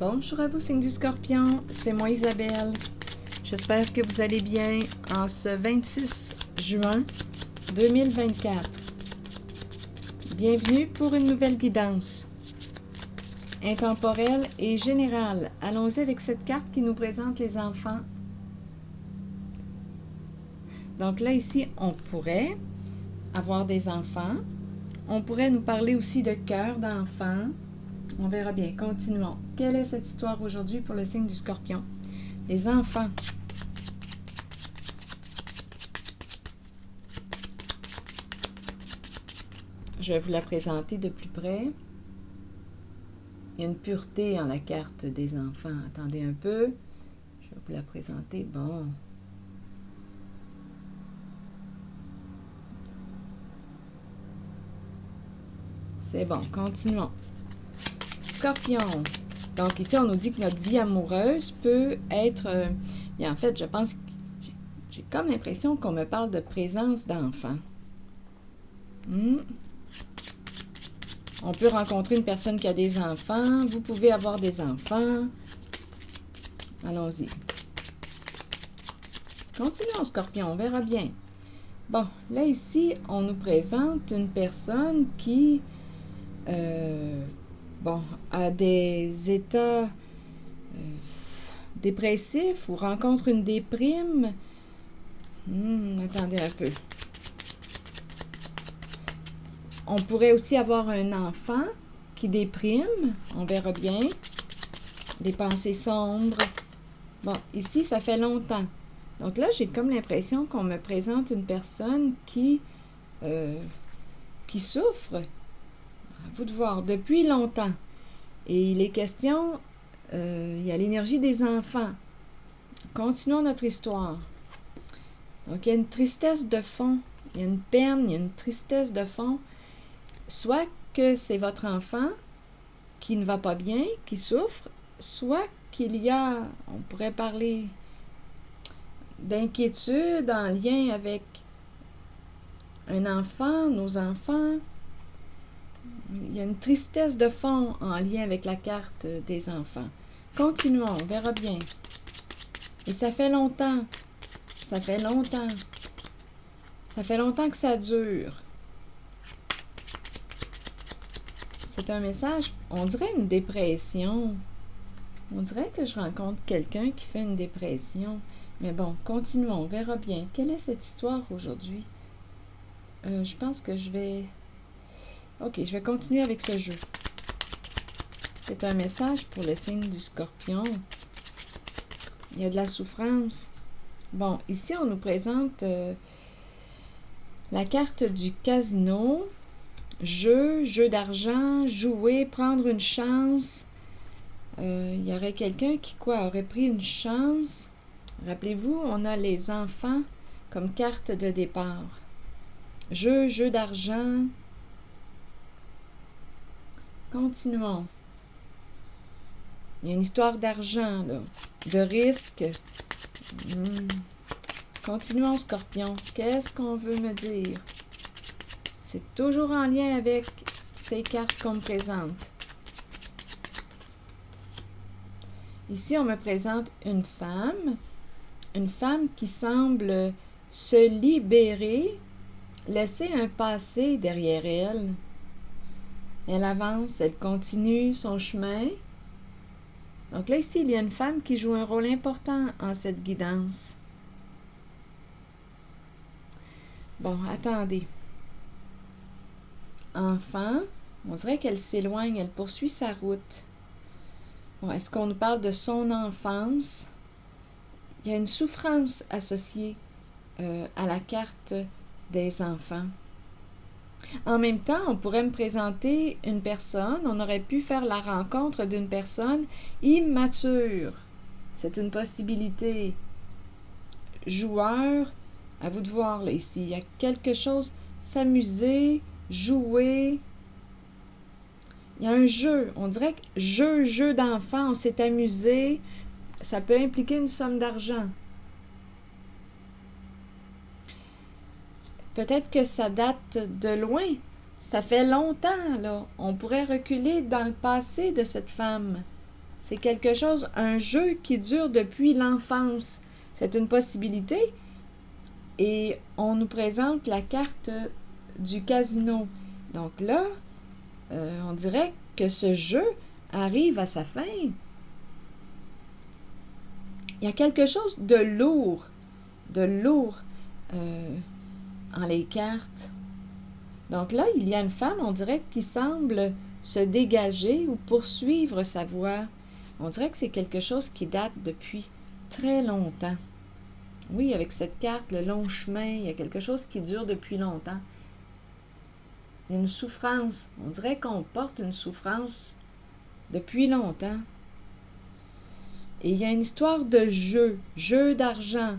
Bonjour à vous, signe du Scorpion, c'est moi Isabelle. J'espère que vous allez bien en ce 26 juin 2024. Bienvenue pour une nouvelle guidance intemporelle et générale. Allons-y avec cette carte qui nous présente les enfants. Donc là, ici, on pourrait avoir des enfants. On pourrait nous parler aussi de cœur d'enfant. On verra bien. Continuons. Quelle est cette histoire aujourd'hui pour le signe du Scorpion? Les enfants. Je vais vous la présenter de plus près. Il y a une pureté en la carte des enfants. Attendez un peu. Je vais vous la présenter. Bon. C'est bon. Continuons. Scorpion. Donc ici, on nous dit que notre vie amoureuse peut être... et en fait, je pense que j'ai comme l'impression qu'on me parle de présence d'enfants. On peut rencontrer une personne qui a des enfants. Vous pouvez avoir des enfants. Allons-y. Continuons, Scorpion. On verra bien. Bon, là, ici, on nous présente une personne qui... a des états dépressifs ou rencontre une déprime. Attendez un peu. On pourrait aussi avoir un enfant qui déprime. On verra bien. Des pensées sombres. Bon, ici, ça fait longtemps. Donc là, j'ai comme l'impression qu'on me présente une personne qui souffre. À vous de voir, depuis longtemps. Et il est question, il y a l'énergie des enfants. Continuons notre histoire. Donc, il y a une tristesse de fond, il y a une peine, il y a une tristesse de fond. Soit que c'est votre enfant qui ne va pas bien, qui souffre, soit qu'il y a, on pourrait parler d'inquiétude en lien avec un enfant, nos enfants. Il y a une tristesse de fond en lien avec la carte des enfants. Continuons, on verra bien. Et ça fait longtemps. Ça fait longtemps. Ça fait longtemps que ça dure. C'est un message, on dirait une dépression. On dirait que je rencontre quelqu'un qui fait une dépression. Mais bon, continuons, on verra bien. Quelle est cette histoire aujourd'hui? Je pense que je vais... OK, je vais continuer avec ce jeu. C'est un message pour le signe du Scorpion. Il y a de la souffrance. Bon, ici, on nous présente la carte du casino. Jeu d'argent, jouer, prendre une chance. Il y aurait quelqu'un qui, aurait pris une chance. Rappelez-vous, on a les enfants comme carte de départ. Jeu d'argent. Continuons. Il y a une histoire d'argent, là, de risque. Continuons, Scorpion. Qu'est-ce qu'on veut me dire? C'est toujours en lien avec ces cartes qu'on me présente. Ici, on me présente une femme qui semble se libérer, laisser un passé derrière elle. Elle avance, elle continue son chemin. Donc là, ici, il y a une femme qui joue un rôle important en cette guidance. Bon, attendez. Enfant, on dirait qu'elle s'éloigne, elle poursuit sa route. Bon, est-ce qu'on nous parle de son enfance? Il y a une souffrance associée à la carte des enfants. En même temps, on pourrait me présenter une personne, on aurait pu faire la rencontre d'une personne immature. C'est une possibilité. Joueur, à vous de voir là ici, il y a quelque chose, s'amuser, jouer. Il y a un jeu, on dirait que jeu d'enfant, on s'est amusé, ça peut impliquer une somme d'argent. Peut-être que ça date de loin. Ça fait longtemps, là. On pourrait reculer dans le passé de cette femme. C'est quelque chose, un jeu qui dure depuis l'enfance. C'est une possibilité. Et on nous présente la carte du casino. Donc là, on dirait que ce jeu arrive à sa fin. Il y a quelque chose de lourd en les cartes. Donc là, il y a une femme, on dirait, qui semble se dégager ou poursuivre sa voie. On dirait que c'est quelque chose qui date depuis très longtemps. Oui, avec cette carte, le long chemin, il y a quelque chose qui dure depuis longtemps. Il y a une souffrance. On dirait qu'on porte une souffrance depuis longtemps. Et il y a une histoire de jeu d'argent.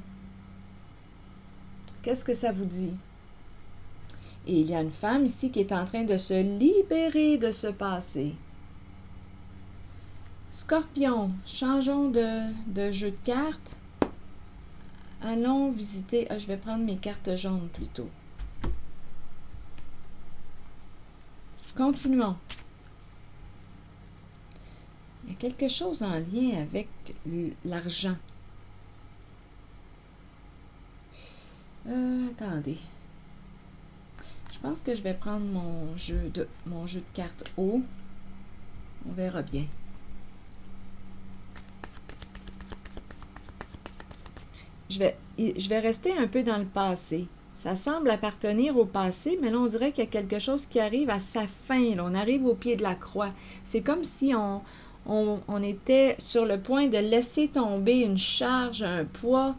Qu'est-ce que ça vous dit? Et il y a une femme ici qui est en train de se libérer de ce passé. Scorpion, changeons de jeu de cartes. Allons visiter... je vais prendre mes cartes jaunes plutôt. Continuons. Il y a quelque chose en lien avec l'argent. Attendez. Je pense que je vais prendre mon jeu de cartes haut. On verra bien. Je vais rester un peu dans le passé. Ça semble appartenir au passé, mais là, on dirait qu'il y a quelque chose qui arrive à sa fin. Là, on arrive au pied de la croix. C'est comme si on était sur le point de laisser tomber une charge, un poids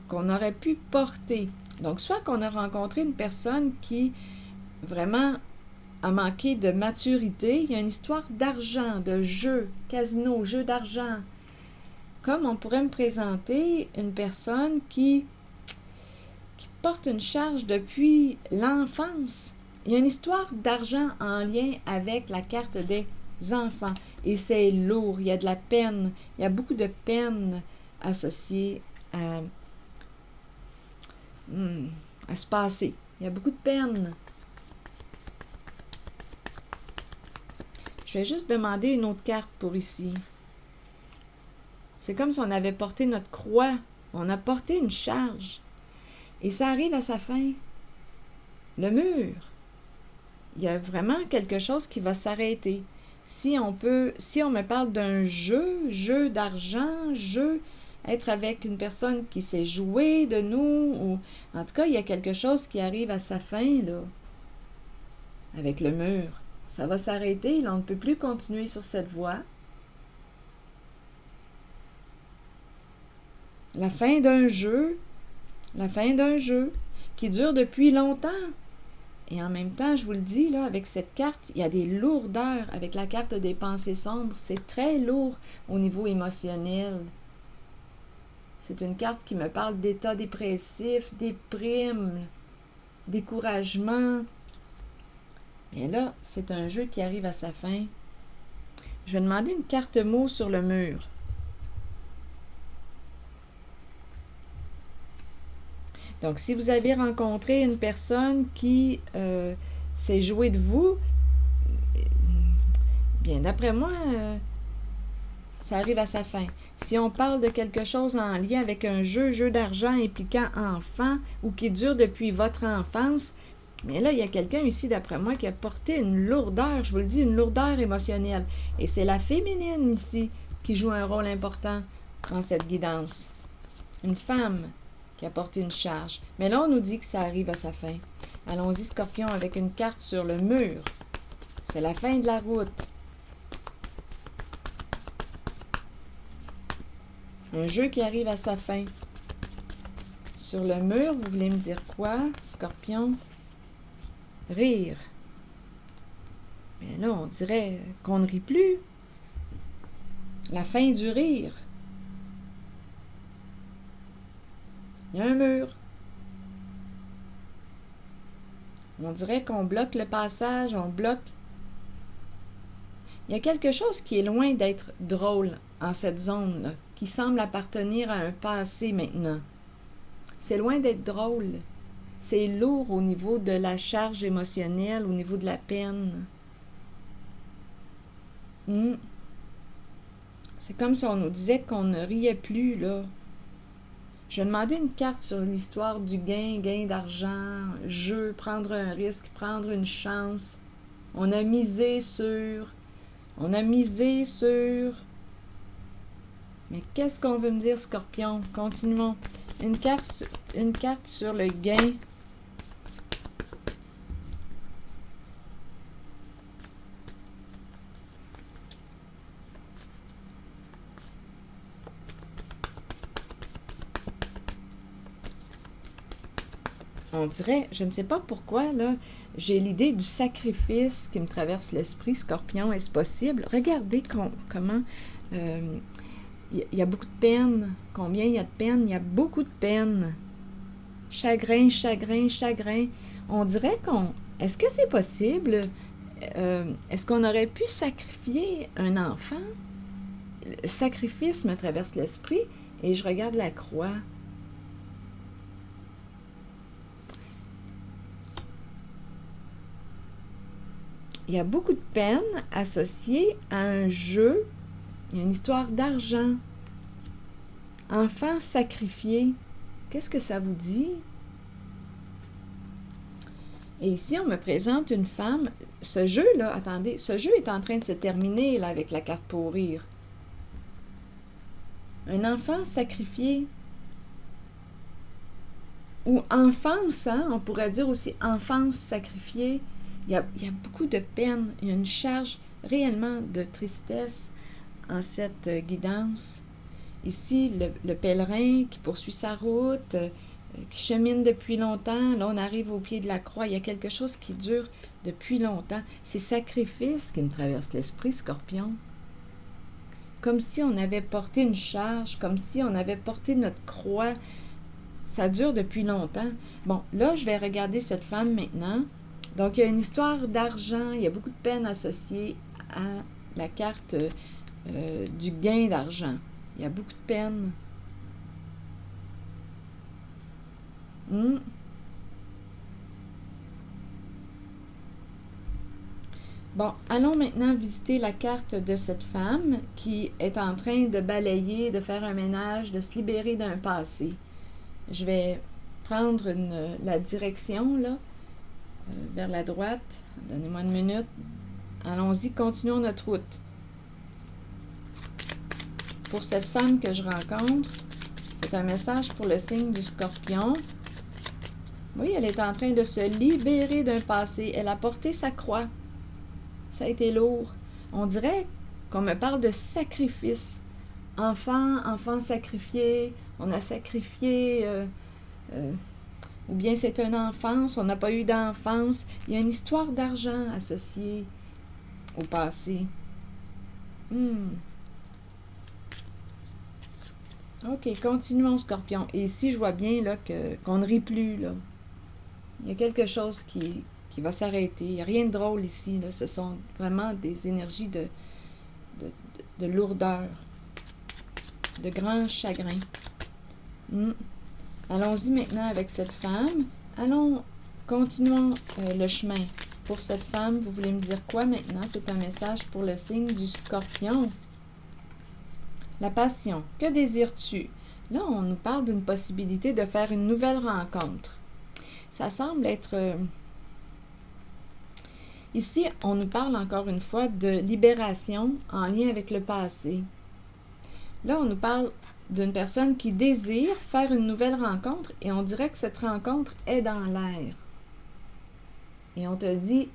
qu'on aurait pu porter. Donc, soit qu'on a rencontré une personne qui vraiment a manqué de maturité. Il y a une histoire d'argent, de jeu, casino, jeu d'argent. Comme on pourrait me présenter une personne qui porte une charge depuis l'enfance. Il y a une histoire d'argent en lien avec la carte des enfants. Et c'est lourd, il y a de la peine, il y a beaucoup de peine associée à ce passé. Il y a beaucoup de peine. Je vais juste demander une autre carte pour ici. C'est comme si on avait porté notre croix. On a porté une charge. Et ça arrive à sa fin. Le mur. Il y a vraiment quelque chose qui va s'arrêter. Si on me parle d'un jeu d'argent, être avec une personne qui sait jouer de nous, ou en tout cas, il y a quelque chose qui arrive à sa fin, là, avec le mur. Ça va s'arrêter, là, on ne peut plus continuer sur cette voie. La fin d'un jeu qui dure depuis longtemps. Et en même temps, je vous le dis, là, avec cette carte, il y a des lourdeurs avec la carte des pensées sombres. C'est très lourd au niveau émotionnel. C'est une carte qui me parle d'état dépressif, déprime, découragement. Mais là, c'est un jeu qui arrive à sa fin. Je vais demander une carte mot sur le mur. Donc, si vous avez rencontré une personne qui s'est jouée de vous, bien, d'après moi, ça arrive à sa fin. Si on parle de quelque chose en lien avec un jeu d'argent impliquant enfant ou qui dure depuis votre enfance, mais là, il y a quelqu'un ici, d'après moi, qui a porté une lourdeur, je vous le dis, une lourdeur émotionnelle. Et c'est la féminine ici qui joue un rôle important dans cette guidance. Une femme qui a porté une charge. Mais là, on nous dit que ça arrive à sa fin. Allons-y, Scorpion, avec une carte sur le mur. C'est la fin de la route. Un jeu qui arrive à sa fin. Sur le mur, vous voulez me dire quoi, Scorpion? Rire. Mais là, on dirait qu'on ne rit plus. La fin du rire. Il y a un mur. On dirait qu'on bloque le passage, on bloque. Il y a quelque chose qui est loin d'être drôle en cette zone-là, qui semble appartenir à un passé maintenant. C'est loin d'être drôle. C'est lourd au niveau de la charge émotionnelle, au niveau de la peine. C'est comme si on nous disait qu'on ne riait plus, là. Je vais demander une carte sur l'histoire du gain d'argent, jeu, prendre un risque, prendre une chance. On a misé sur... Mais qu'est-ce qu'on veut me dire, Scorpion? Continuons. Une carte sur le gain. On dirait, je ne sais pas pourquoi, là, j'ai l'idée du sacrifice qui me traverse l'esprit, Scorpion. Est-ce possible? Regardez comment il y a beaucoup de peine. Combien il y a de peine? Il y a beaucoup de peine. Chagrin, chagrin, chagrin. On dirait qu'on... Est-ce que c'est possible? Est-ce qu'on aurait pu sacrifier un enfant? Le sacrifice me traverse l'esprit et je regarde la croix. Il y a beaucoup de peine associée à un jeu. Il y a une histoire d'argent. Enfant sacrifié. Qu'est-ce que ça vous dit? Et ici, on me présente une femme. Ce jeu-là, attendez, ce jeu est en train de se terminer là, avec la carte pour rire. Un enfant sacrifié. Ou enfance, hein? On pourrait dire aussi enfance sacrifiée. Il y a beaucoup de peine. Il y a une charge réellement de tristesse en cette guidance. Ici, le pèlerin qui poursuit sa route, qui chemine depuis longtemps. Là, on arrive au pied de la croix. Il y a quelque chose qui dure depuis longtemps. C'est sacrifice qui me traverse l'esprit, Scorpion. Comme si on avait porté une charge, comme si on avait porté notre croix. Ça dure depuis longtemps. Bon, là, je vais regarder cette femme maintenant. Donc, il y a une histoire d'argent. Il y a beaucoup de peine associée à la carte du gain d'argent. Il y a beaucoup de peine. Bon, allons maintenant visiter la carte de cette femme qui est en train de balayer, de faire un ménage, de se libérer d'un passé. Je vais prendre la direction, là, vers la droite. Donnez-moi une minute. Allons-y, continuons notre route. Pour cette femme que je rencontre, c'est un message pour le signe du Scorpion. Oui, elle est en train de se libérer d'un passé. Elle a porté sa croix. Ça a été lourd. On dirait qu'on me parle de sacrifice. Enfant sacrifié. On a sacrifié... ou bien c'est une enfance, on n'a pas eu d'enfance. Il y a une histoire d'argent associée au passé. OK, continuons, Scorpion. Et ici, je vois bien là, qu'on ne rit plus. Là. Il y a quelque chose qui va s'arrêter. Il n'y a rien de drôle ici. Là. Ce sont vraiment des énergies de lourdeur, de grand chagrin. Allons-y maintenant avec cette femme. Continuons le chemin. Pour cette femme, vous voulez me dire quoi maintenant? C'est un message pour le signe du Scorpion. La passion. Que désires-tu? Là, on nous parle d'une possibilité de faire une nouvelle rencontre. Ça semble être... Ici, on nous parle encore une fois de libération en lien avec le passé. Là, on nous parle d'une personne qui désire faire une nouvelle rencontre et on dirait que cette rencontre est dans l'air. Et on te dit,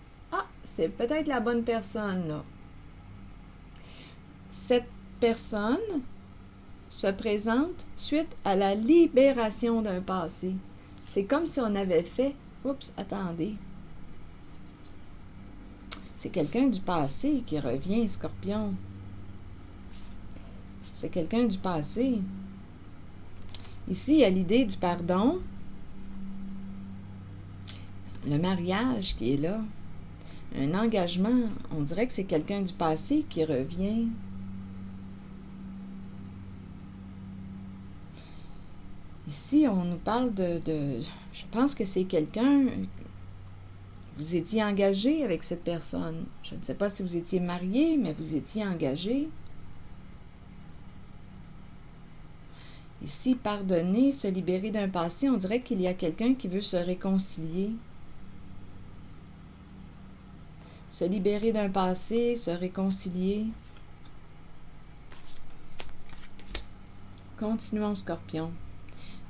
c'est peut-être la bonne personne, là. Cette personne se présente suite à la libération d'un passé. C'est comme si on avait fait, attendez. C'est quelqu'un du passé qui revient, Scorpion. C'est quelqu'un du passé. Ici, il y a l'idée du pardon. Le mariage qui est là. Un engagement. On dirait que c'est quelqu'un du passé qui revient. Ici, on nous parle de je pense que c'est quelqu'un... Vous étiez engagé avec cette personne. Je ne sais pas si vous étiez marié, mais vous étiez engagé. Ici, pardonner, se libérer d'un passé, on dirait qu'il y a quelqu'un qui veut se réconcilier. Se libérer d'un passé, se réconcilier. Continuons, Scorpion.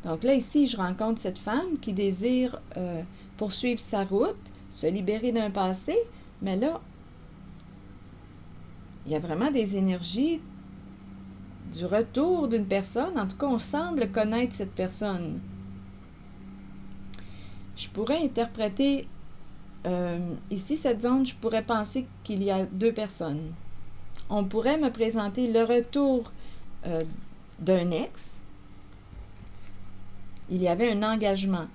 Donc là, ici, je rencontre cette femme qui désire poursuivre sa route, se libérer d'un passé, mais là, il y a vraiment des énergies du retour d'une personne. En tout cas, on semble connaître cette personne. Je pourrais interpréter ici, cette zone, je pourrais penser qu'il y a deux personnes. On pourrait me présenter le retour d'un ex. Il y avait un engagement.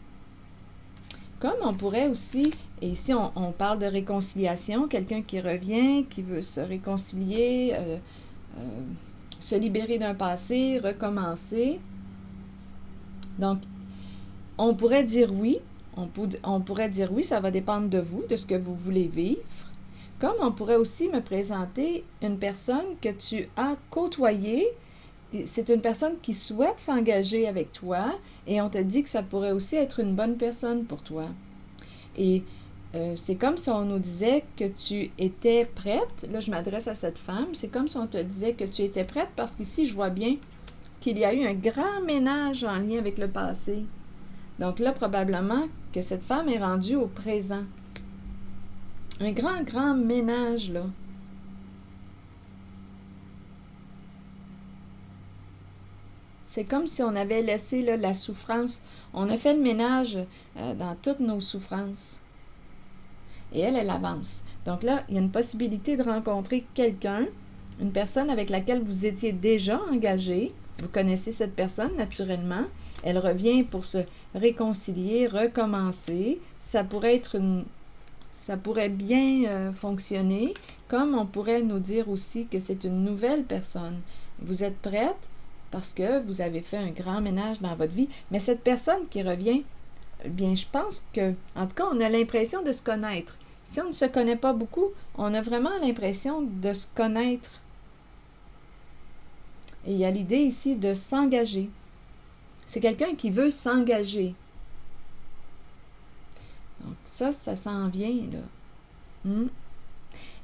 Comme on pourrait aussi, et ici on parle de réconciliation, quelqu'un qui revient, qui veut se réconcilier, se libérer d'un passé, recommencer. Donc, on pourrait dire oui. On pourrait dire oui, ça va dépendre de vous, de ce que vous voulez vivre. Comme on pourrait aussi me présenter une personne que tu as côtoyée. C'est une personne qui souhaite s'engager avec toi et on te dit que ça pourrait aussi être une bonne personne pour toi. Et c'est comme si on nous disait que tu étais prête. Là, je m'adresse à cette femme. C'est comme si on te disait que tu étais prête parce qu'ici, je vois bien qu'il y a eu un grand ménage en lien avec le passé. Donc là, probablement que cette femme est rendue au présent. Un grand, grand ménage, là. C'est comme si on avait laissé là, la souffrance. On a fait le ménage dans toutes nos souffrances. Et elle avance. Donc là, il y a une possibilité de rencontrer quelqu'un, une personne avec laquelle vous étiez déjà engagé. Vous connaissez cette personne naturellement. Elle revient pour se réconcilier, recommencer. Ça pourrait bien fonctionner. Comme on pourrait nous dire aussi que c'est une nouvelle personne. Vous êtes prête? Parce que vous avez fait un grand ménage dans votre vie. Mais cette personne qui revient, bien, je pense que, en tout cas, on a l'impression de se connaître. Si on ne se connaît pas beaucoup, on a vraiment l'impression de se connaître. Et il y a l'idée ici de s'engager. C'est quelqu'un qui veut s'engager. Donc ça s'en vient, là.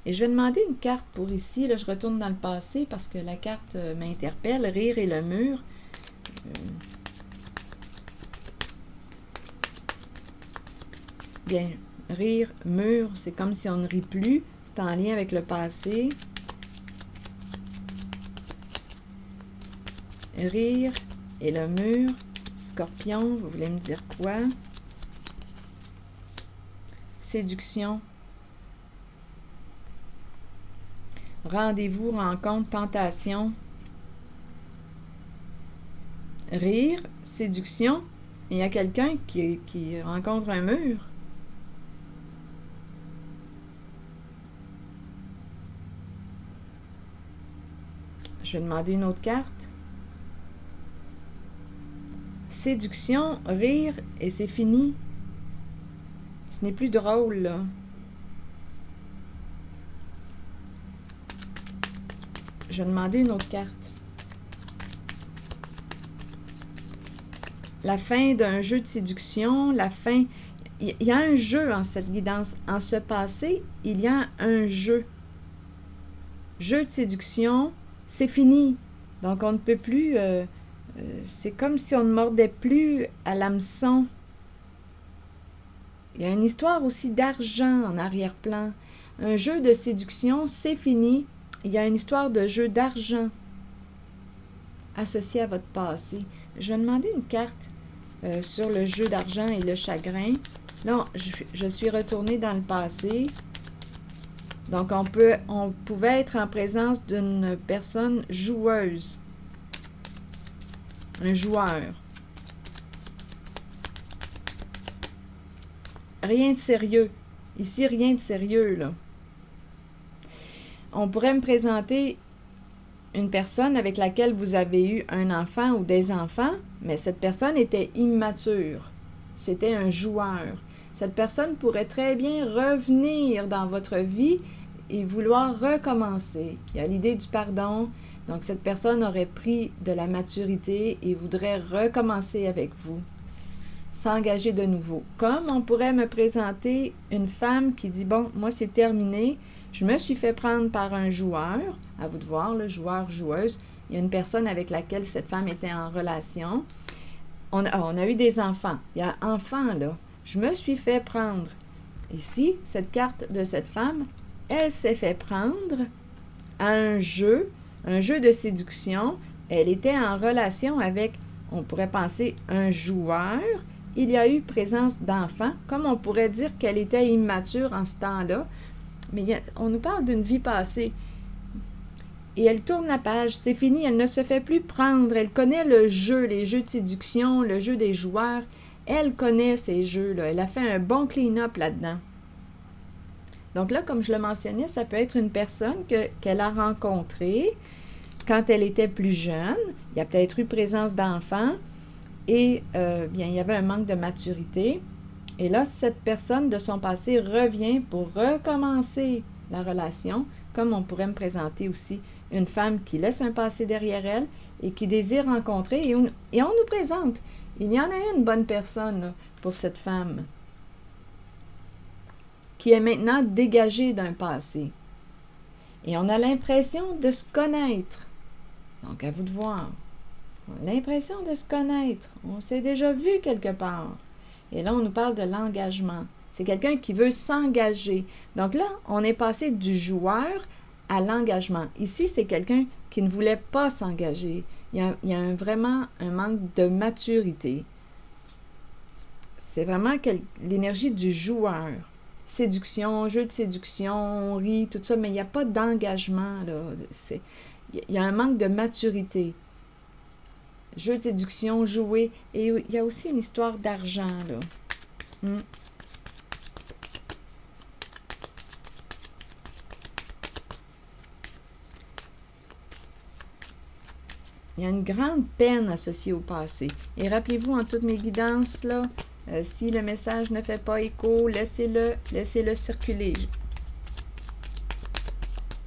Et je vais demander une carte pour ici. Là, je retourne dans le passé parce que la carte m'interpelle. Rire et le mur. Bien, rire, mur, c'est comme si on ne rit plus. C'est en lien avec le passé. Rire et le mur. Scorpion, vous voulez me dire quoi? Séduction. Rendez-vous, rencontre, tentation. Rire, séduction. Il y a quelqu'un qui rencontre un mur. Je vais demander une autre carte. Séduction, rire, et c'est fini. Ce n'est plus drôle, là. Je vais demander une autre carte. La fin d'un jeu de séduction, la fin... Il y a un jeu en cette guidance. En ce passé, il y a un jeu. Jeu de séduction, c'est fini. Donc, on ne peut plus... c'est comme si on ne mordait plus à l'hameçon. Il y a une histoire aussi d'argent en arrière-plan. Un jeu de séduction, c'est fini. Il y a une histoire de jeu d'argent associée à votre passé. Je vais demander une carte sur le jeu d'argent et le chagrin. Là, je suis retournée dans le passé. Donc, on pouvait être en présence d'une personne joueuse. Un joueur. Rien de sérieux. Ici, rien de sérieux, là. On pourrait me présenter une personne avec laquelle vous avez eu un enfant ou des enfants, mais cette personne était immature. C'était un joueur. Cette personne pourrait très bien revenir dans votre vie et vouloir recommencer. Il y a l'idée du pardon, Donc, cette personne aurait pris de la maturité et voudrait recommencer avec vous, s'engager de nouveau. Comme on pourrait me présenter une femme qui dit, bon, moi c'est terminé, je me suis fait prendre par un joueur, à vous de voir, le joueur, joueuse, il y a une personne avec laquelle cette femme était en relation, on a eu des enfants, il y a enfant là, je me suis fait prendre. Ici, cette carte de cette femme, elle s'est fait prendre à un jeu de séduction, elle était en relation avec, on pourrait penser, un joueur. Il y a eu présence d'enfants, comme on pourrait dire qu'elle était immature en ce temps-là, mais on nous parle d'une vie passée. Et elle tourne la page, c'est fini, elle ne se fait plus prendre, elle connaît le jeu, les jeux de séduction, le jeu des joueurs, elle connaît ces jeux-là, elle a fait un bon clean-up là-dedans. Donc là, comme je le mentionnais, ça peut être une personne qu'elle a rencontrée quand elle était plus jeune, il y a peut-être eu présence d'enfants, et bien, il y avait un manque de maturité. Et là, cette personne de son passé revient pour recommencer la relation, comme on pourrait me présenter aussi une femme qui laisse un passé derrière elle et qui désire rencontrer. Et on nous présente, il y en a une bonne personne là, pour cette femme qui est maintenant dégagée d'un passé. Et on a l'impression de se connaître. Donc, à vous de voir. L'impression de se connaître. On s'est déjà vu quelque part. Et là, on nous parle de l'engagement. C'est quelqu'un qui veut s'engager. Donc là, on est passé du joueur à l'engagement. Ici, c'est quelqu'un qui ne voulait pas s'engager. Il y a vraiment un manque de maturité. C'est vraiment l'énergie du joueur. Séduction, jeu de séduction, on rit, tout ça, mais il n'y a pas d'engagement, là. Il y a un manque de maturité. Jeu de séduction, jouer. Et il y a aussi une histoire d'argent, là. Il y a une grande peine associée au passé. Et rappelez-vous, en toutes mes guidances, là, si le message ne fait pas écho, laissez-le circuler.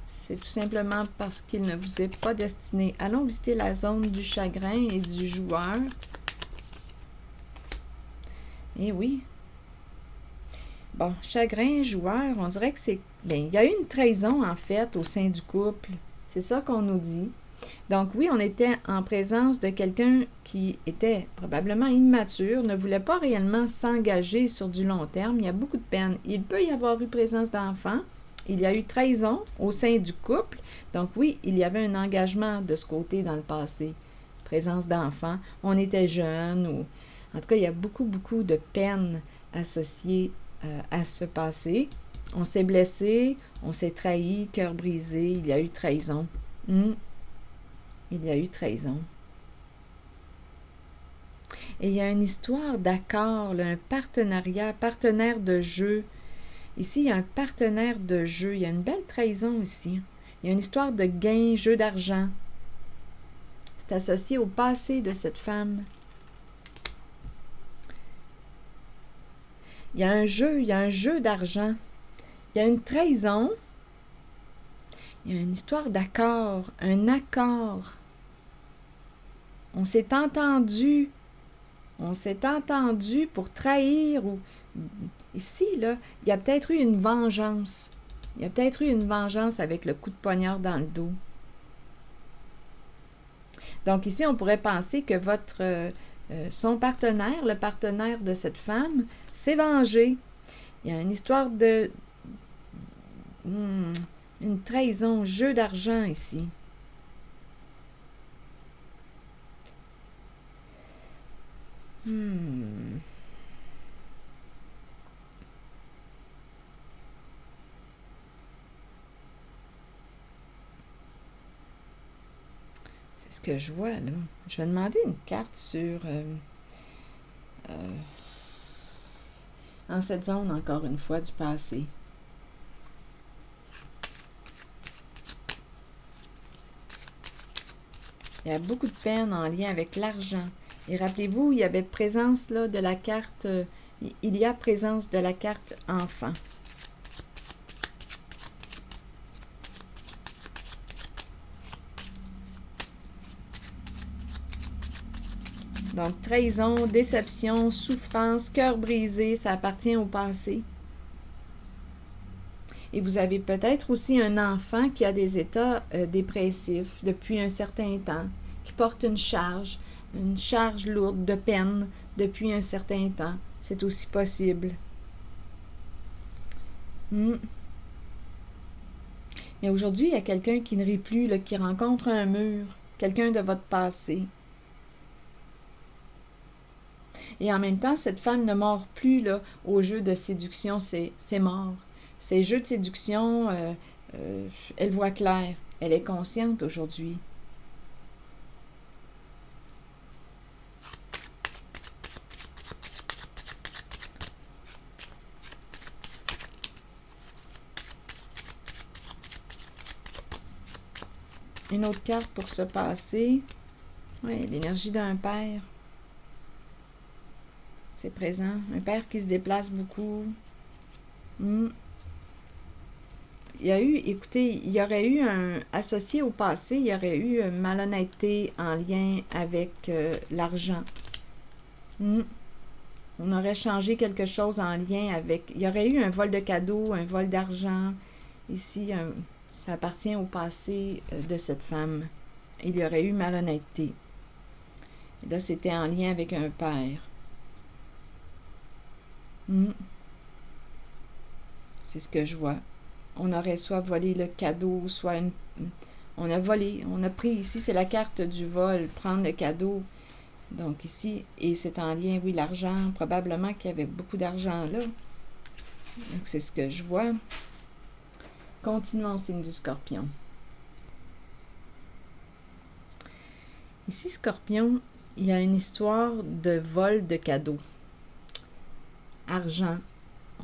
C'est tout simplement parce qu'il ne vous est pas destiné. Allons visiter la zone du chagrin et du joueur. Eh oui. Bon, chagrin, joueur, on dirait que c'est... Bien, il y a eu une trahison, en fait, au sein du couple. C'est ça qu'on nous dit. Donc oui, on était en présence de quelqu'un qui était probablement immature, ne voulait pas réellement s'engager sur du long terme. Il y a beaucoup de peine. Il peut y avoir eu présence d'enfants. Il y a eu trahison au sein du couple. Donc oui, il y avait un engagement de ce côté dans le passé. Présence d'enfants. On était jeunes. En tout cas, il y a beaucoup, beaucoup de peine associée à ce passé. On s'est blessé, on s'est trahi, cœur brisé. Il y a eu trahison. Il y a eu trahison. Et il y a une histoire d'accord, un partenariat, partenaire de jeu. Ici, il y a un partenaire de jeu. Il y a une belle trahison ici. Il y a une histoire de gain, jeu d'argent. C'est associé au passé de cette femme. Il y a un jeu d'argent. Il y a une trahison. Il y a une histoire d'accord, un accord. On s'est entendu pour trahir ou... Ici, là, il y a peut-être eu une vengeance. Il y a peut-être eu une vengeance avec le coup de poignard dans le dos. Donc ici, on pourrait penser que son partenaire, le partenaire de cette femme, s'est vengé. Il y a une histoire de... une trahison, jeu d'argent ici. C'est ce que je vois, là. Je vais demander une carte sur... en cette zone, encore une fois, du passé. Il y a beaucoup de peine en lien avec l'argent. Et rappelez-vous, il y avait présence là, de la carte, il y a présence de la carte enfant. Donc, trahison, déception, souffrance, cœur brisé, ça appartient au passé. Et vous avez peut-être aussi un enfant qui a des états dépressifs depuis un certain temps, qui porte une charge lourde de peine depuis un certain temps. C'est aussi possible. Mais aujourd'hui, il y a quelqu'un qui ne rit plus, là, qui rencontre un mur, quelqu'un de votre passé. Et en même temps, cette femme ne mord plus là, au jeu de séduction, c'est mort. Ces jeux de séduction, elle voit clair, elle est consciente aujourd'hui. Une autre carte pour se passer. Oui, l'énergie d'un père. C'est présent. Un père qui se déplace beaucoup. Il y a eu, écoutez, il y aurait eu associé au passé, il y aurait eu une malhonnêteté en lien avec l'argent. On aurait changé quelque chose en lien avec, il y aurait eu un vol de cadeaux, un vol d'argent. Ici, ça appartient au passé de cette femme. Il y aurait eu malhonnêteté. Et là, c'était en lien avec un père. C'est ce que je vois. On aurait soit volé le cadeau, soit on a volé, on a pris, ici c'est la carte du vol, prendre le cadeau. Donc ici, et c'est en lien, oui, l'argent, probablement qu'il y avait beaucoup d'argent là. Donc c'est ce que je vois. Continuons, signe du Scorpion. Ici, Scorpion, il y a une histoire de vol de cadeaux. Argent.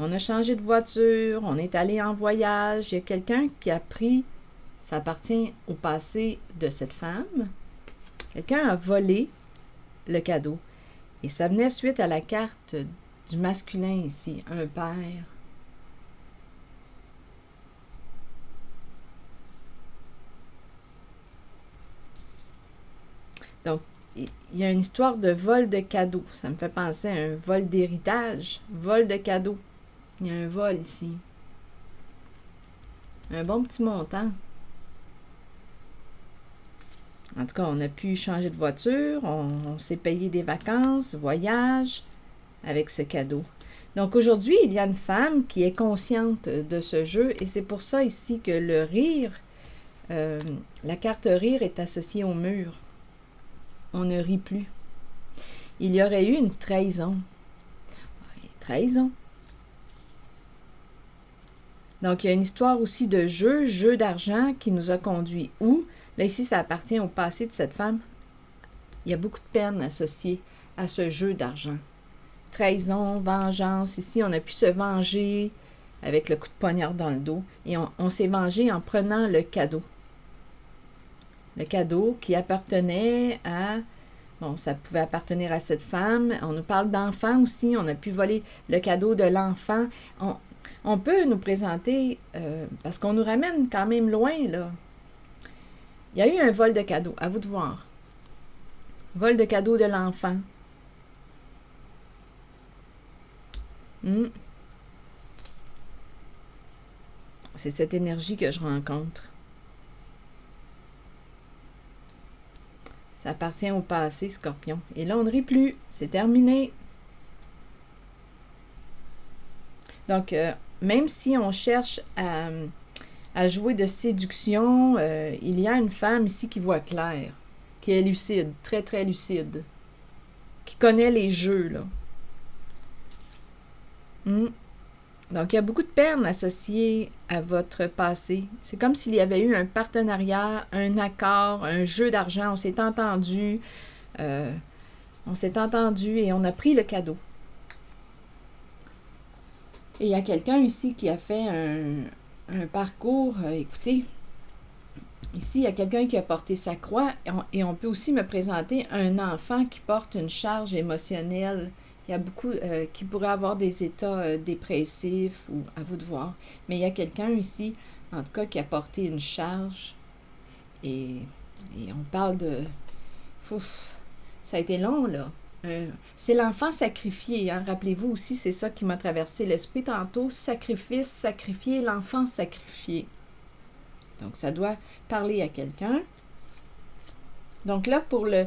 On a changé de voiture, on est allé en voyage. Il y a quelqu'un qui a pris, ça appartient au passé de cette femme. Quelqu'un a volé le cadeau. Et ça venait suite à la carte du masculin ici, un père. Donc, il y a une histoire de vol de cadeau. Ça me fait penser à un vol d'héritage, vol de cadeau. Il y a un vol ici. Un bon petit montant. En tout cas, on a pu changer de voiture, on s'est payé des vacances, voyage, avec ce cadeau. Donc aujourd'hui, il y a une femme qui est consciente de ce jeu et c'est pour ça ici que le rire, la carte rire est associée au mur. On ne rit plus. Il y aurait eu une trahison. Trahison. Donc, il y a une histoire aussi de jeu d'argent qui nous a conduit où? Là, ici, ça appartient au passé de cette femme. Il y a beaucoup de peine associée à ce jeu d'argent. Trahison, vengeance. Ici, on a pu se venger avec le coup de poignard dans le dos. Et on s'est vengé en prenant le cadeau. Le cadeau qui appartenait à... Bon, ça pouvait appartenir à cette femme. On nous parle d'enfant aussi. On a pu voler le cadeau de l'enfant. On peut nous présenter, parce qu'on nous ramène quand même loin, là. Il y a eu un vol de cadeau, à vous de voir. Vol de cadeau de l'enfant. C'est cette énergie que je rencontre. Ça appartient au passé, Scorpion. Et là, on ne rit plus. C'est terminé. Donc, même si on cherche à jouer de séduction, il y a une femme ici qui voit clair, qui est lucide, très, très lucide, qui connaît les jeux, là. Donc, il y a beaucoup de peine associée à votre passé. C'est comme s'il y avait eu un partenariat, un accord, un jeu d'argent. On s'est entendu et on a pris le cadeau. Et il y a quelqu'un ici qui a fait un parcours, écoutez, ici, il y a quelqu'un qui a porté sa croix et on peut aussi me présenter un enfant qui porte une charge émotionnelle. Il y a beaucoup qui pourraient avoir des états dépressifs ou à vous de voir. Mais il y a quelqu'un ici, en tout cas, qui a porté une charge et on parle de... Ça a été long, là. C'est l'enfant sacrifié, hein? Rappelez-vous aussi, c'est ça qui m'a traversé l'esprit tantôt. Sacrifice, sacrifié, l'enfant sacrifié. Donc, ça doit parler à quelqu'un. Donc là, pour le...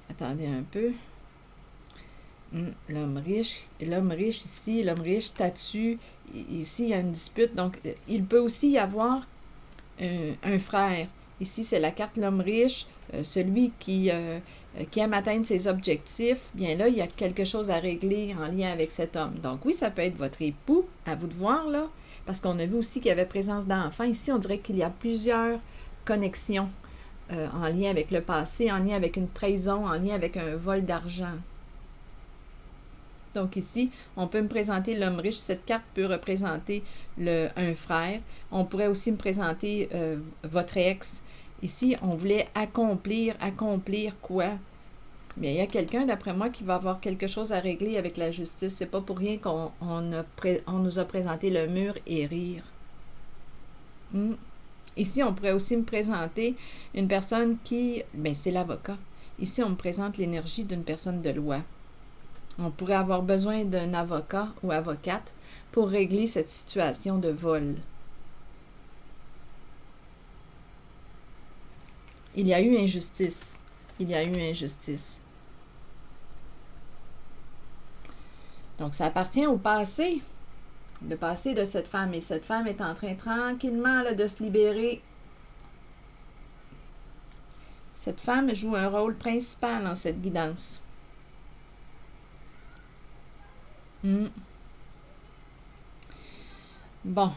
attendez un peu. L'homme riche ici, l'homme riche, statue, ici il y a une dispute, donc il peut aussi y avoir un frère. Ici c'est la carte l'homme riche, celui qui aime atteindre ses objectifs, bien là il y a quelque chose à régler en lien avec cet homme. Donc oui, ça peut être votre époux, à vous de voir là, parce qu'on a vu aussi qu'il y avait présence d'enfants. Ici on dirait qu'il y a plusieurs connexions en lien avec le passé, en lien avec une trahison, en lien avec un vol d'argent. Donc ici, on peut me présenter l'homme riche. Cette carte peut représenter un frère. On pourrait aussi me présenter votre ex. Ici, on voulait accomplir quoi? Bien, il y a quelqu'un, d'après moi, qui va avoir quelque chose à régler avec la justice. C'est pas pour rien qu'on nous a présenté le mur et rire. Ici, on pourrait aussi me présenter une personne qui... Bien, c'est l'avocat. Ici, on me présente l'énergie d'une personne de loi. On pourrait avoir besoin d'un avocat ou avocate pour régler cette situation de vol. Il y a eu injustice. Donc, ça appartient au passé. Le passé de cette femme. Et cette femme est en train tranquillement là, de se libérer. Cette femme joue un rôle principal dans cette guidance. Bon,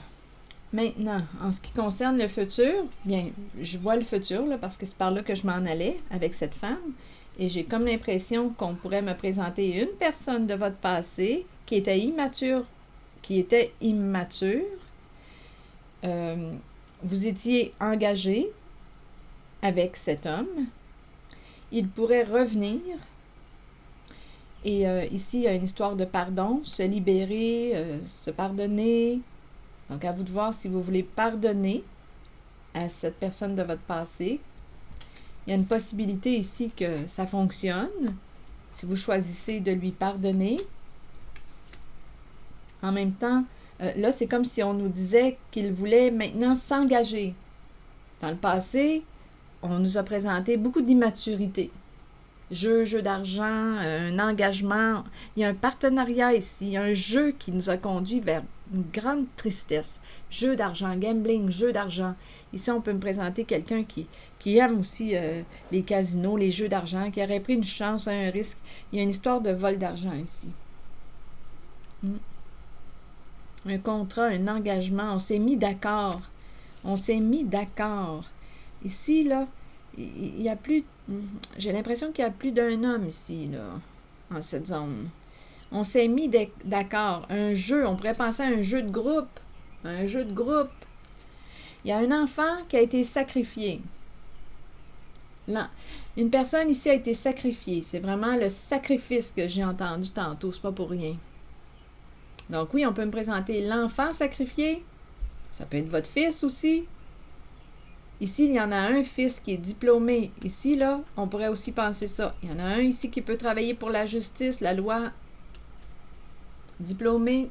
maintenant, en ce qui concerne le futur, bien, je vois le futur, là, parce que c'est par là que je m'en allais avec cette femme, et j'ai comme l'impression qu'on pourrait me présenter une personne de votre passé qui était immature. Vous étiez engagé avec cet homme. Il pourrait revenir. Et ici, il y a une histoire de pardon, se libérer, se pardonner. Donc, à vous de voir si vous voulez pardonner à cette personne de votre passé. Il y a une possibilité ici que ça fonctionne, si vous choisissez de lui pardonner. En même temps, là, c'est comme si on nous disait qu'il voulait maintenant s'engager. Dans le passé, on nous a présenté beaucoup d'immaturité. Jeu d'argent, un engagement. Il y a un partenariat ici, un jeu qui nous a conduit vers une grande tristesse. Jeu d'argent, gambling, jeu d'argent. Ici, on peut me présenter quelqu'un qui aime aussi les casinos, les jeux d'argent, qui aurait pris une chance, un risque. Il y a une histoire de vol d'argent ici. Un contrat, un engagement. On s'est mis d'accord. Ici, là, il y a plus... J'ai l'impression qu'il y a plus d'un homme ici, là, en cette zone. On s'est mis d'accord. Un jeu, on pourrait penser à un jeu de groupe. Il y a un enfant qui a été sacrifié. Là, une personne ici a été sacrifiée. C'est vraiment le sacrifice que j'ai entendu tantôt. C'est pas pour rien. Donc oui, on peut me présenter l'enfant sacrifié. Ça peut être votre fils aussi. Ici, il y en a un fils qui est diplômé. Ici, là, on pourrait aussi penser ça. Il y en a un ici qui peut travailler pour la justice, la loi. Diplômé.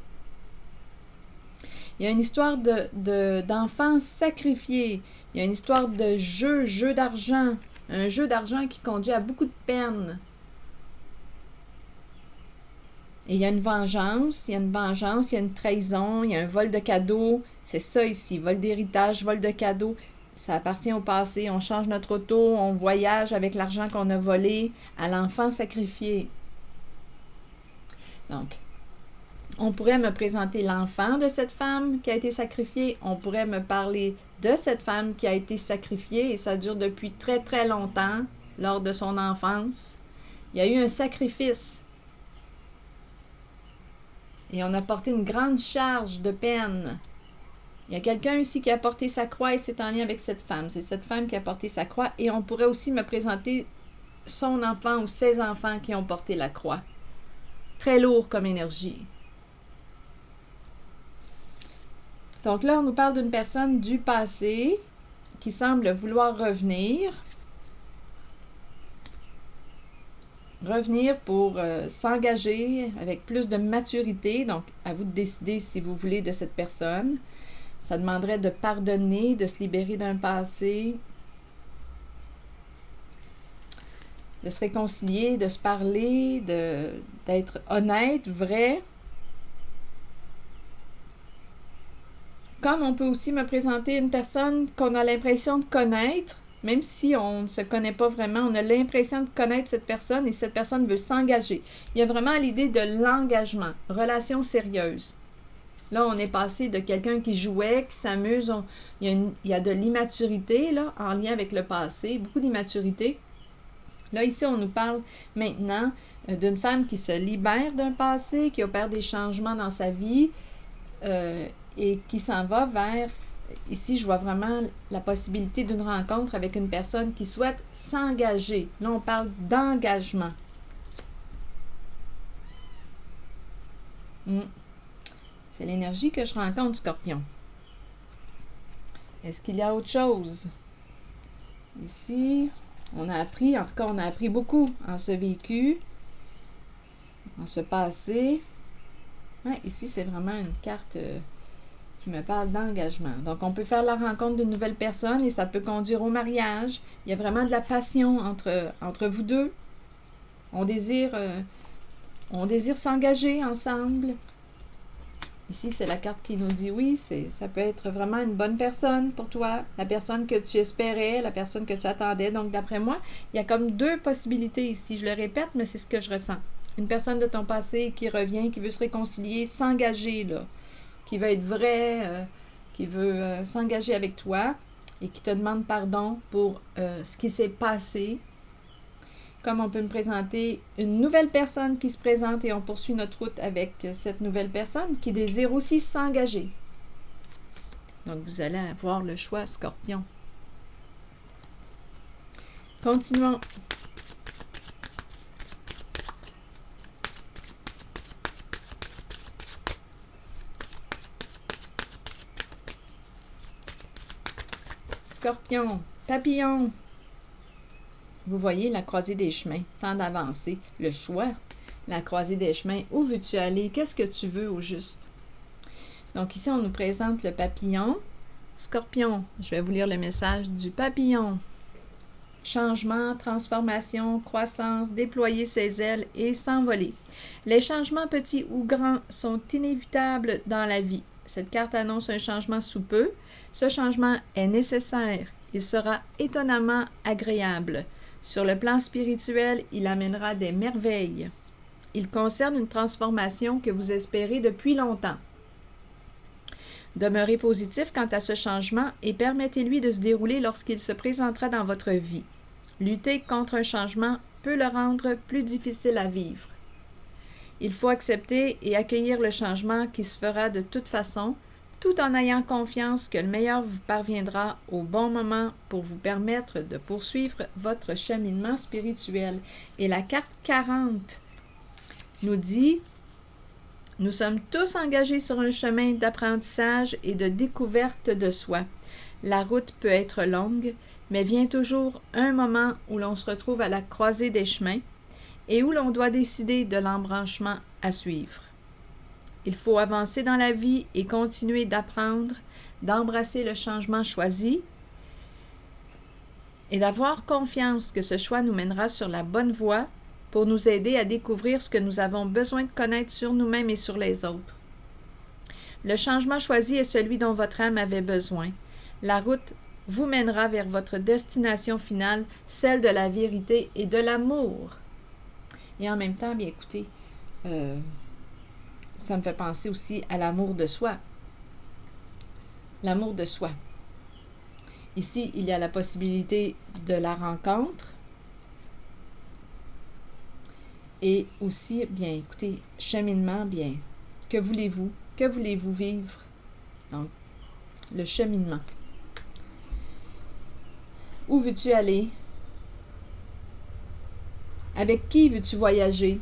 Il y a une histoire d'enfants sacrifiés. Il y a une histoire de jeu d'argent. Un jeu d'argent qui conduit à beaucoup de peine. Et il y a une vengeance, il y a une trahison, il y a un vol de cadeaux. C'est ça ici, vol d'héritage, vol de cadeaux. Ça appartient au passé. On change notre auto, on voyage avec l'argent qu'on a volé à l'enfant sacrifié. Donc, on pourrait me présenter l'enfant de cette femme qui a été sacrifiée. On pourrait me parler de cette femme qui a été sacrifiée et ça dure depuis très très longtemps, lors de son enfance. Il y a eu un sacrifice. Et on a porté une grande charge de peine. Il y a quelqu'un ici qui a porté sa croix et c'est en lien avec cette femme. C'est cette femme qui a porté sa croix et on pourrait aussi me présenter son enfant ou ses enfants qui ont porté la croix. Très lourd comme énergie. Donc là, on nous parle d'une personne du passé qui semble vouloir revenir. Revenir pour s'engager avec plus de maturité. Donc, à vous de décider si vous voulez de cette personne. Ça demanderait de pardonner, de se libérer d'un passé, de se réconcilier, de se parler, d'être honnête, vrai. Comme on peut aussi me présenter une personne qu'on a l'impression de connaître, même si on ne se connaît pas vraiment, on a l'impression de connaître cette personne et cette personne veut s'engager. Il y a vraiment l'idée de l'engagement, relation sérieuse. Là, on est passé de quelqu'un qui jouait, qui s'amuse. Il y a de l'immaturité là, en lien avec le passé, beaucoup d'immaturité. Là, ici, on nous parle maintenant d'une femme qui se libère d'un passé, qui opère des changements dans sa vie et qui s'en va vers... Ici, je vois vraiment la possibilité d'une rencontre avec une personne qui souhaite s'engager. Là, on parle d'engagement. C'est l'énergie que je rencontre, Scorpion. Est-ce qu'il y a autre chose? Ici, on a appris, en tout cas, on a appris beaucoup en ce vécu, en ce passé. Ouais, ici, c'est vraiment une carte... qui me parle d'engagement. Donc, on peut faire la rencontre d'une nouvelle personne et ça peut conduire au mariage. Il y a vraiment de la passion entre vous deux. On désire s'engager ensemble. Ici, c'est la carte qui nous dit oui, ça peut être vraiment une bonne personne pour toi, la personne que tu espérais, la personne que tu attendais. Donc, d'après moi, il y a comme deux possibilités ici. Je le répète, mais c'est ce que je ressens. Une personne de ton passé qui revient, qui veut se réconcilier, s'engager, là, qui veut être vrai, qui veut s'engager avec toi et qui te demande pardon pour ce qui s'est passé. Comme on peut me présenter une nouvelle personne qui se présente et on poursuit notre route avec cette nouvelle personne qui désire aussi s'engager. Donc, vous allez avoir le choix, Scorpion. Continuons. Scorpion, papillon. Vous voyez la croisée des chemins, temps d'avancer, le choix, la croisée des chemins. Où veux-tu aller? Qu'est-ce que tu veux au juste? Donc ici, on nous présente le papillon. Scorpion, je vais vous lire le message du papillon. Changement, transformation, croissance, déployer ses ailes et s'envoler. Les changements petits ou grands sont inévitables dans la vie. Cette carte annonce un changement sous peu. Ce changement est nécessaire. Il sera étonnamment agréable. Sur le plan spirituel, il amènera des merveilles. Il concerne une transformation que vous espérez depuis longtemps. Demeurez positif quant à ce changement et permettez-lui de se dérouler lorsqu'il se présentera dans votre vie. Lutter contre un changement peut le rendre plus difficile à vivre. Il faut accepter et accueillir le changement qui se fera de toute façon, tout en ayant confiance que le meilleur vous parviendra au bon moment pour vous permettre de poursuivre votre cheminement spirituel. Et la carte 40 nous dit « Nous sommes tous engagés sur un chemin d'apprentissage et de découverte de soi. La route peut être longue, mais vient toujours un moment où l'on se retrouve à la croisée des chemins et où l'on doit décider de l'embranchement à suivre. Il faut avancer dans la vie et continuer d'apprendre, d'embrasser le changement choisi et d'avoir confiance que ce choix nous mènera sur la bonne voie pour nous aider à découvrir ce que nous avons besoin de connaître sur nous-mêmes et sur les autres. Le changement choisi est celui dont votre âme avait besoin. La route vous mènera vers votre destination finale, celle de la vérité et de l'amour. Et en même temps, bien écoutez, ça me fait penser aussi à l'amour de soi. L'amour de soi. Ici, il y a la possibilité de la rencontre. Et aussi, bien écoutez, cheminement, bien. Que voulez-vous? Que voulez-vous vivre? Donc, le cheminement. Où veux-tu aller? Avec qui veux-tu voyager?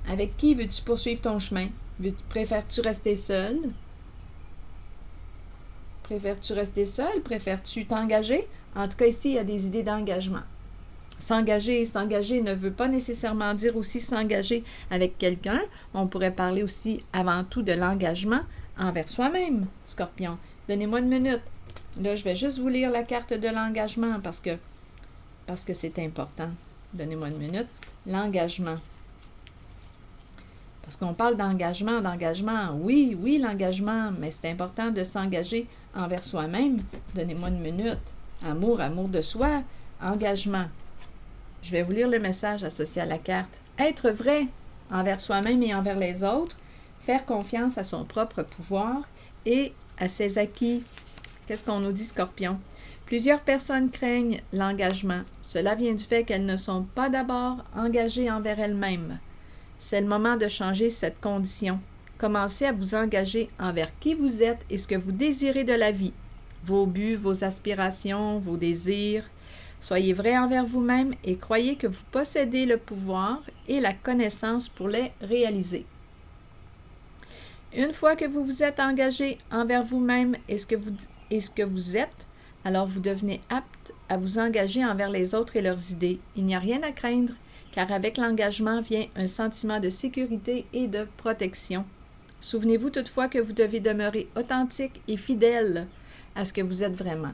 Avec qui veux-tu poursuivre ton chemin? Préfères-tu rester seul? Préfères-tu rester seul? Préfères-tu t'engager? En tout cas, ici, il y a des idées d'engagement. S'engager ne veut pas nécessairement dire aussi s'engager avec quelqu'un. On pourrait parler aussi avant tout de l'engagement envers soi-même, Scorpion. Donnez-moi une minute. Là, je vais juste vous lire la carte de l'engagement parce que c'est important. Donnez-moi une minute. L'engagement. Parce qu'on parle d'engagement. Oui, l'engagement, mais c'est important de s'engager envers soi-même. Donnez-moi une minute. Amour de soi, engagement. Je vais vous lire le message associé à la carte. Être vrai envers soi-même et envers les autres, faire confiance à son propre pouvoir et à ses acquis. Qu'est-ce qu'on nous dit, Scorpion? Plusieurs personnes craignent l'engagement. Cela vient du fait qu'elles ne sont pas d'abord engagées envers elles-mêmes. C'est le moment de changer cette condition. Commencez à vous engager envers qui vous êtes et ce que vous désirez de la vie. Vos buts, vos aspirations, vos désirs. Soyez vrai envers vous-même et croyez que vous possédez le pouvoir et la connaissance pour les réaliser. Une fois que vous vous êtes engagé envers vous-même et ce que vous êtes, alors vous devenez apte à vous engager envers les autres et leurs idées. Il n'y a rien à craindre, car avec l'engagement vient un sentiment de sécurité et de protection. Souvenez-vous toutefois que vous devez demeurer authentique et fidèle à ce que vous êtes vraiment.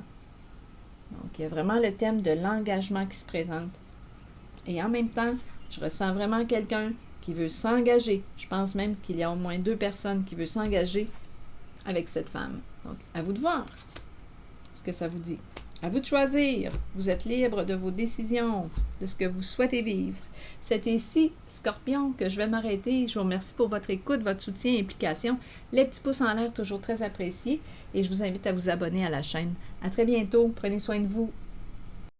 Donc, il y a vraiment le thème de l'engagement qui se présente. Et en même temps, je ressens vraiment quelqu'un qui veut s'engager. Je pense même qu'il y a au moins 2 personnes qui veulent s'engager avec cette femme. Donc, à vous de voir ce que ça vous dit. À vous de choisir. Vous êtes libre de vos décisions, de ce que vous souhaitez vivre. C'est ici, Scorpion, que je vais m'arrêter. Je vous remercie pour votre écoute, votre soutien et implication. Les petits pouces en l'air, toujours très appréciés. Et je vous invite à vous abonner à la chaîne. À très bientôt. Prenez soin de vous.